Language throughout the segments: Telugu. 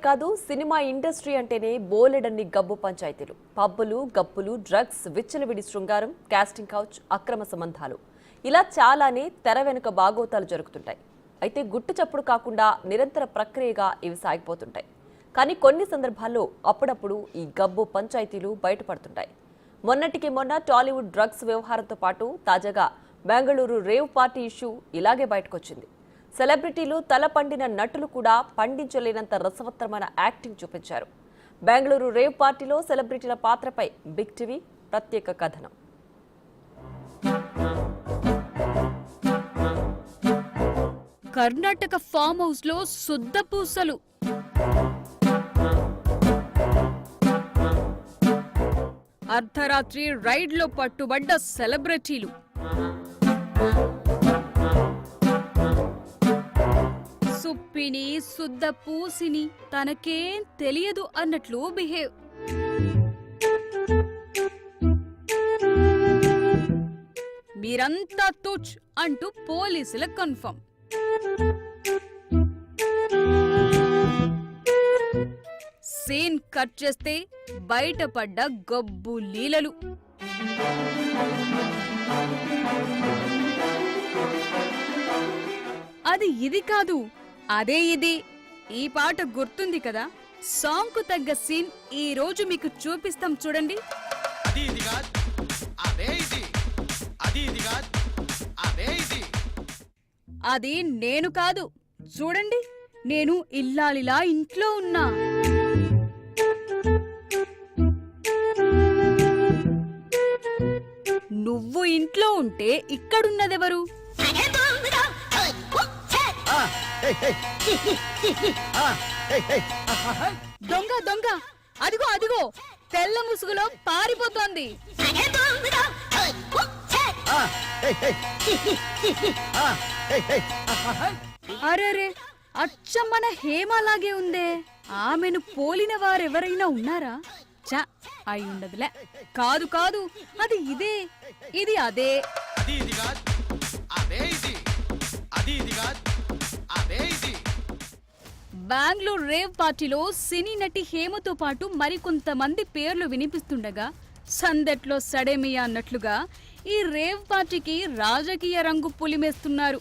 కాదు, సినిమా ఇండస్ట్రీ అంటేనే బోలెడన్ని గబ్బు పంచాయతీలు, పబ్బులు, గప్పులు, డ్రగ్స్, విచ్చలవిడి శృంగారం, కాస్టింగ్ కౌచ్, అక్రమ సంబంధాలు, ఇలా చాలానే తెర వెనుక బాగోతాలు జరుగుతుంటాయి. అయితే గుట్టు చప్పుడు కాకుండా నిరంతర ప్రక్రియగా ఇవి సాగిపోతుంటాయి. కానీ కొన్ని సందర్భాల్లో అప్పుడప్పుడు ఈ గబ్బు పంచాయతీలు బయటపడుతుంటాయి. మొన్నటికి మొన్న టాలీవుడ్ డ్రగ్స్ వ్యవహారంతో పాటు తాజాగా బెంగళూరు రేవ్ పార్టీ ఇష్యూ ఇలాగే బయటకొచ్చింది. సెలబ్రిటీలు, తల పండిన నటులు కూడా పండించలేనంత రసవత్తరమైన యాక్టింగ్ చూపించారు. బెంగళూరు రేవ్ పార్టీలో సెలబ్రిటీల పాత్రపై బిగ్ టీవీ ప్రత్యేక కథనం. కర్ణాటక ఫామ్ హౌస్ లో శుద్ధపూసలు, అర్ధరాత్రి రైడ్ లో పట్టుబడ్డ సెలబ్రిటీలు, సుప్పిని శుద్ధపూసిని తనకేం తెలియదు అన్నట్లు బిహేవ్. మీరంతా తుచ్ అంటూ పోలీసుల కన్ఫర్మ్. సీన్ కట్ చేస్తే బయటపడ్డ గబ్బు లీలలు. అది ఇది కాదు, అదే ఇది. ఈ పాట గుర్తుంది కదా? సాంగ్ కు తగ్గ సీన్ ఈ రోజు మీకు చూపిస్తాం చూడండి. అది నేను కాదు, చూడండి, నేను ఇల్లాలిలా ఇంట్లో ఉన్నా. నువ్వు ఇంట్లో ఉంటే ఇక్కడున్నదెవరు? దొంగ దొంగ, అదిగో అదిగో, తెల్ల ముసుగులో పారిపోతోంది. అరేరే, అచ్చం మన హేమలాగే ఉందే. ఆమెను పోలిన వారెవరైనా ఉన్నారా? చా, అయి ఉండదులే. కాదు కాదు, అది ఇదే, ఇది అదే. బెంగళూరు రేవ్ పార్టీలో సినీ నటి హేమతో పాటు మరికొంతమంది పేర్లు వినిపిస్తుండగా సందట్లో సడేమియా అన్నట్లుగా ఈ రేవ్ పార్టీకి రాజకీయ రంగు పులిమేస్తున్నారు.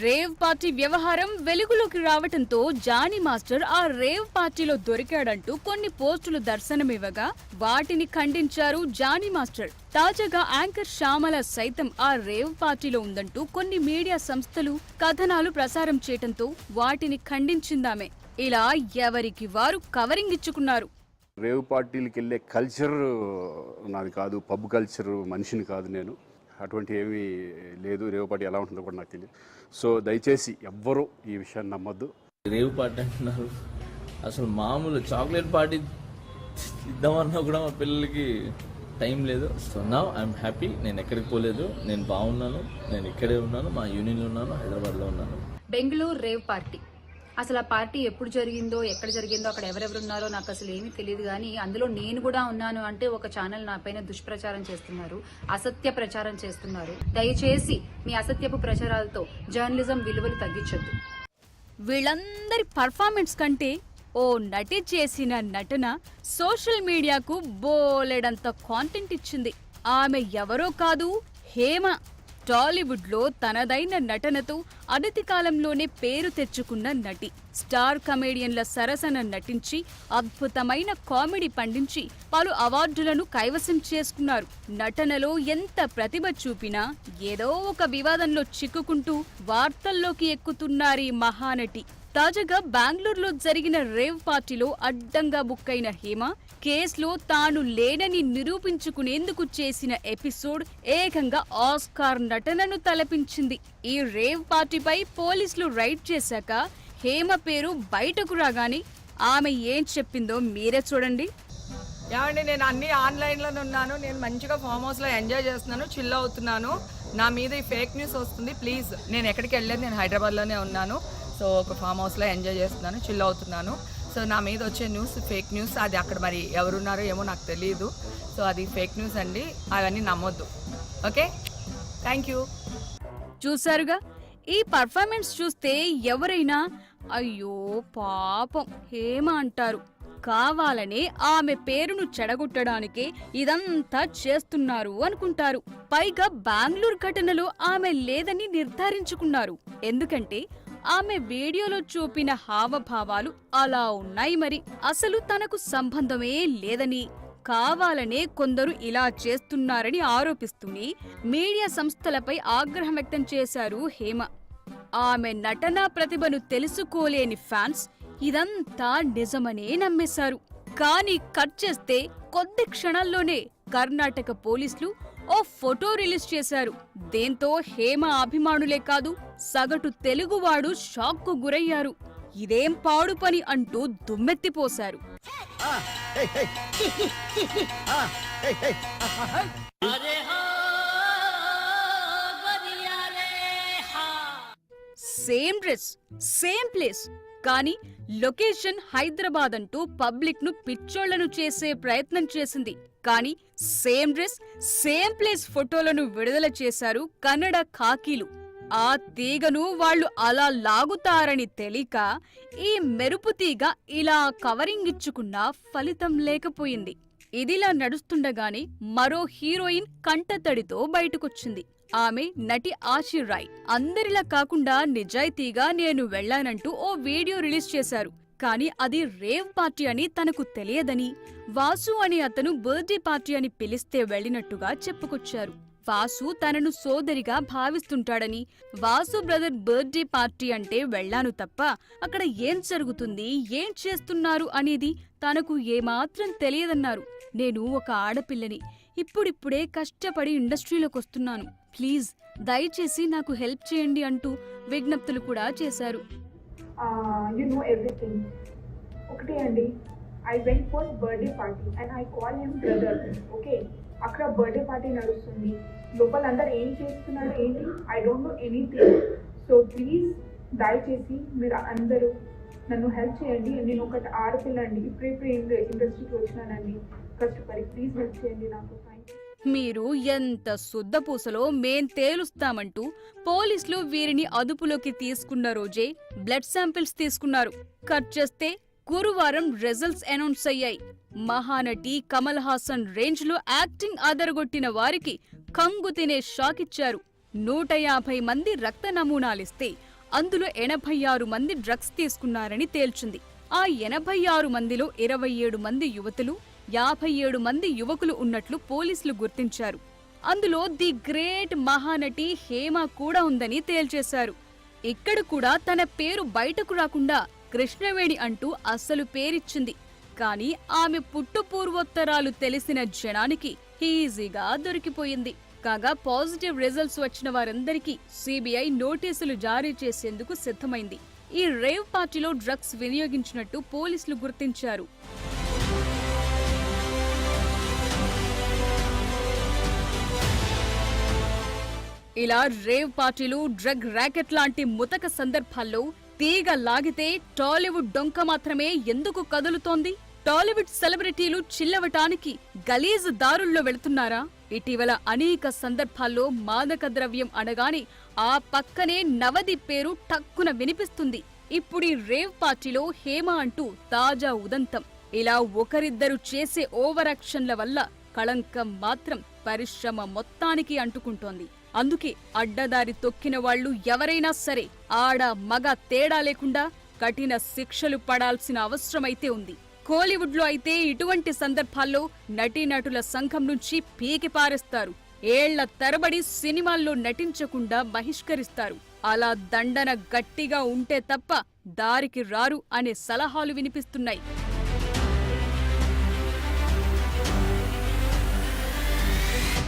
రేవ్ పార్టీ వ్యవహారం వెలుగులోకి రావటంతో జానీ మాస్టర్ ఆ రేవ్ పార్టీలో దొరికాడంటూ కొన్ని పోస్టులు దర్శనమివ్వగా వాటిని ఖండించారు జానీ మాస్టర్. తాజాగా యాంకర్ శ్యామల సైతం ఆ రేవ్ పార్టీలో ఉందంటూ కొన్ని మీడియా సంస్థలు కథనాలు ప్రసారం చేయటంతో వాటిని ఖండించిందామె. ఇలా ఎవరికి వారు కవరింగ్ ఇచ్చుకున్నారు. రేవ్ పార్టీలకు వెళ్ళే కల్చర్ నాది కాదు, పబ్ కల్చర్ మనిషిని కాదు నేను. అటువంటి ఏమీ లేదు. రేవ్ పార్టీ ఎలా ఉంటుందో కూడా నాకు తెలియదు. సో దయచేసి ఎవ్వరూ ఈ విషయాన్ని నమ్మొద్దు. రేవ్ పార్టీ అంటున్నారు, అసలు మామూలు చాక్లెట్ పార్టీ ఇద్దామన్నా కూడా మా పిల్లలకి టైం లేదు. So now I'm happy. నేను ఎక్కడికి పోలేదు, నేను బాగున్నాను, నేను ఇక్కడే ఉన్నాను, మా యూనియన్లో ఉన్నాను, హైదరాబాద్లో ఉన్నాను. బెంగళూరు రేవ్ పార్టీ, అసలు ఆ పార్టీ ఎప్పుడు జరిగిందో, ఎక్కడ జరిగిందో, అక్కడ ఎవరెవరు ఉన్నారో నాకు అసలు ఏమీ తెలియదు. కానీ అందులో నేను కూడా ఉన్నాను అంటే ఒక ఛానల్ నా పైన దుష్ప్రచారం చేస్తున్నారు, అసత్య ప్రచారం చేస్తున్నారు. దయచేసి మీ అసత్యపు ప్రచారాలతో జర్నలిజం విలువలు తగ్గించొద్దు. వీళ్ళందరి పర్ఫార్మెన్స్ కంటే ఓ నటి చేసిన నటన సోషల్ మీడియాకు బోలెడంత కాంటెంట్ ఇచ్చింది. ఆమె ఎవరో కాదు, హేమ. టాలీవుడ్ లో తనదైన నటనతో అనతి కాలంలోనే పేరు తెచ్చుకున్న నటి. స్టార్ కమేడియన్ల సరసన నటించి అద్భుతమైన కామెడీ పండించి పలు అవార్డులను కైవసం చేసుకున్నారు. నటనలో ఎంత ప్రతిభ చూపినా ఏదో ఒక వివాదంలో చిక్కుకుంటూ వార్తల్లోకి ఎక్కుతున్నారీ మహానటి. తాజాగా బెంగళూరులో జరిగిన రేవ్ పార్టీలో అడ్డంగా బుక్కైన హేమ కేసులో తాను లేనని నిరూపించుకునేందుకు చేసిన ఎపిసోడ్ ఏకంగా ఆస్కార్ నటనను తలపించింది. ఈ రేవ్ పార్టీపై పోలీసులు రైడ్ చేశాక హేమ పేరు బయటకు రాగానే ఆమె ఏం చెప్పిందో మీరే చూడండి. ఏమండి, నేను అన్ని ఆన్లైన్లోనే ఉన్నాను, నేను మంచిగా ఫామ్ హౌస్లో ఎంజాయ్ చేస్తున్నాను, చిల్ అవుతున్నాను. నా మీద ఈ ఫేక్ న్యూస్ వస్తుంది, ప్లీజ్. నేను ఎక్కడికి వెళ్ళలేదు, నేను హైదరాబాద్లోనే ఉన్నాను. సో ఒక ఫామ్ హౌస్లో ఎంజాయ్ చేస్తున్నాను, చిల్ అవుతున్నాను. సో నా మీద వచ్చే న్యూస్ ఫేక్ న్యూస్. అది అక్కడ మరి ఎవరున్నారో ఏమో నాకు తెలియదు. సో అది ఫేక్ న్యూస్ అండి, అవన్నీ నమ్మొద్దు. Okay, thank you. చూసారుగా, ఈ పర్ఫార్మెన్స్ చూస్తే ఎవరైనా అయ్యో పాపం హేమ అంటారు. కావాలనే ఆమె పేరును చెడగొట్టడానికే ఇదంతా చేస్తున్నారు అనుకుంటారు. పైగా బెంగళూరు ఘటనలో ఆమె లేదని నిర్ధారించుకున్నారు. ఎందుకంటే ఆమె వీడియోలో చూపిన హావభావాలు అలా ఉన్నాయి. మరి అసలు తనకు సంబంధమే లేదని కావాలనే కొందరు ఇలా చేస్తున్నారని ఆరోపిస్తూనే మీడియా సంస్థలపై ఆగ్రహం వ్యక్తం చేశారు హేమ. ఆమె నటనా ప్రతిభను తెలుసుకోలేని ఫ్యాన్స్ ఇదంతా నిజమనే నమ్మేశారు. కానీ కట్ చేస్తే కొద్ది క్షణాల్లోనే కర్ణాటక పోలీసులు ఓ ఫోటో రిలీజ్ చేశారు. దీంతో హేమ అభిమానులే కాదు సగటు తెలుగువాడు షాక్ కు గురయ్యారు. ఇదేం పాడు పని అంటూ దుమ్మెత్తిపోశారు. సేమ్ డ్రెస్, సేమ్ ప్లేస్, కానీ లొకేషన్ హైదరాబాద్ అంటూ పబ్లిక్ ను పిచ్చోళ్లను చేసే ప్రయత్నం చేసింది. కానీ సేమ్ డ్రెస్, సేమ్ ప్లేస్ ఫోటోలను విడుదల చేశారు కన్నడ ఖాకీలు. ఆ తీగను వాళ్లు అలా లాగుతారని తెలియక ఈ మెరుపు తీగ ఇలా కవరింగ్ ఇచ్చుకున్నా ఫలితం లేకపోయింది. ఇదిలా నడుస్తుండగానే మరో హీరోయిన్ కంటతడితో బయటకొచ్చింది. ఆమె నటి ఆశీ రాయ్. అందరిలా కాకుండా నిజాయితీగా నేను వెళ్లానంటూ ఓ వీడియో రిలీజ్ చేశారు. కానీ అది రేవ్ పార్టీ అని తనకు తెలియదని, వాసు అనే అతను బర్త్డే పార్టీ అని పిలిస్తే వెళ్లినట్టుగా చెప్పుకొచ్చారు. వాసు తనను సోదరిగా భావిస్తుంటాడని, వాసు బ్రదర్ బర్త్డే పార్టీ అంటే వెళ్లాను తప్ప అక్కడ ఏం జరుగుతుంది, ఏం చేస్తున్నారు అనేది తనకు ఏమాత్రం తెలియదన్నారు. నేను ఒక ఆడపిల్లని, ఇప్పుడిప్పుడే కష్టపడి ఇండస్ట్రీలోకొస్తున్నాను, ప్లీజ్ దయచేసి నాకు హెల్ప్ చేయండి అంటూ విజ్ఞప్తులు కూడా చేశారు. You know everything. ఒకటే అండి, I went for birthday party and I call him brother. Okay, అక్కడ బర్త్డే పార్టీ నడుస్తుంది, లోపల అందరు ఏం చేస్తున్నారు ఏంటి, I don't know anything. So please దయచేసి మీరు అందరూ నన్ను హెల్ప్ చేయండి. నేను ఒక ఆడపిల్ల అండి, ఇప్పుడే ఇండస్ట్రీకి వచ్చినానండి కష్టపడి, ప్లీజ్ హెల్ప్ చేయండి నాకు. మీరు ఎంత శుద్ధపూసలో మేం తేలుస్తామంటూ పోలీసులు వీరిని అదుపులోకి తీసుకున్న రోజే బ్లడ్ శాంపిల్స్ తీసుకున్నారు. కట్ చేస్తే గురువారం రిజల్ట్స్ అనౌన్స్ అయ్యాయి. మహానటి కమల్ హాసన్ రేంజ్ లో యాక్టింగ్ అదరగొట్టిన వారికి కంగు తినే షాక్ ఇచ్చారు. 150 మంది రక్త నమూనాలిస్తే అందులో 86 మంది డ్రగ్స్ తీసుకున్నారని తేల్చింది. ఆ 86 మందిలో 27 మంది యువతులు, 57 మంది యువకులు ఉన్నట్లు పోలీసులు గుర్తించారు. అందులో ది గ్రేట్ మహానటి హేమ కూడా ఉందని తేల్చేశారు. ఇక్కడ కూడా తన పేరు బయటకు రాకుండా కృష్ణవేణి అంటూ అస్సలు పేరిచ్చింది. కానీ ఆమె పుట్టు పూర్వోత్తరాలు తెలిసిన జనానికి ఈజీగా దొరికిపోయింది. కాగా పాజిటివ్ రిజల్ట్స్ వచ్చిన వారందరికీ సిబిఐ నోటీసులు జారీ చేసేందుకు సిద్ధమైంది. ఈ రేవ్ పార్టీలో డ్రగ్స్ వినియోగించినట్టు పోలీసులు గుర్తించారు. ఇలా రేవ్ పార్టీలు, డ్రగ్ ర్యాకెట్ లాంటి ముతక సందర్భాల్లో తీగ లాగితే టాలీవుడ్ డొంక మాత్రమే ఎందుకు కదులుతోంది? టాలీవుడ్ సెలబ్రిటీలు చిల్లవటానికి గలీజ్ దారుల్లో వెళుతున్నారా? ఇటీవల అనేక సందర్భాల్లో మాదక ద్రవ్యం అనగానే ఆ పక్కనే నవదీప్ పేరు టక్కున వినిపిస్తుంది. ఇప్పుడీ రేవ్ పార్టీలో హేమ అంటూ తాజా ఉదంతం. ఇలా ఒకరిద్దరు చేసే ఓవర్ యాక్షన్ల వల్ల కళంకం మాత్రం పరిశ్రమ మొత్తానికి అంటుకుంటోంది. అందుకే అడ్డదారి తొక్కిన వాళ్లు ఎవరైనా సరే ఆడ మగ తేడా లేకుండా కఠిన శిక్షలు పడాల్సిన అవసరమైతే ఉంది. కోలీవుడ్ లో అయితే ఇటువంటి సందర్భాల్లో నటీనటుల సంఘం నుంచి పీకి పారేస్తారు. ఏళ్ల తరబడి సినిమాల్లో నటించకుండా బహిష్కరిస్తారు. అలా దండన గట్టిగా ఉంటే తప్ప దారికి రారు అనే సలహాలు వినిపిస్తున్నాయి.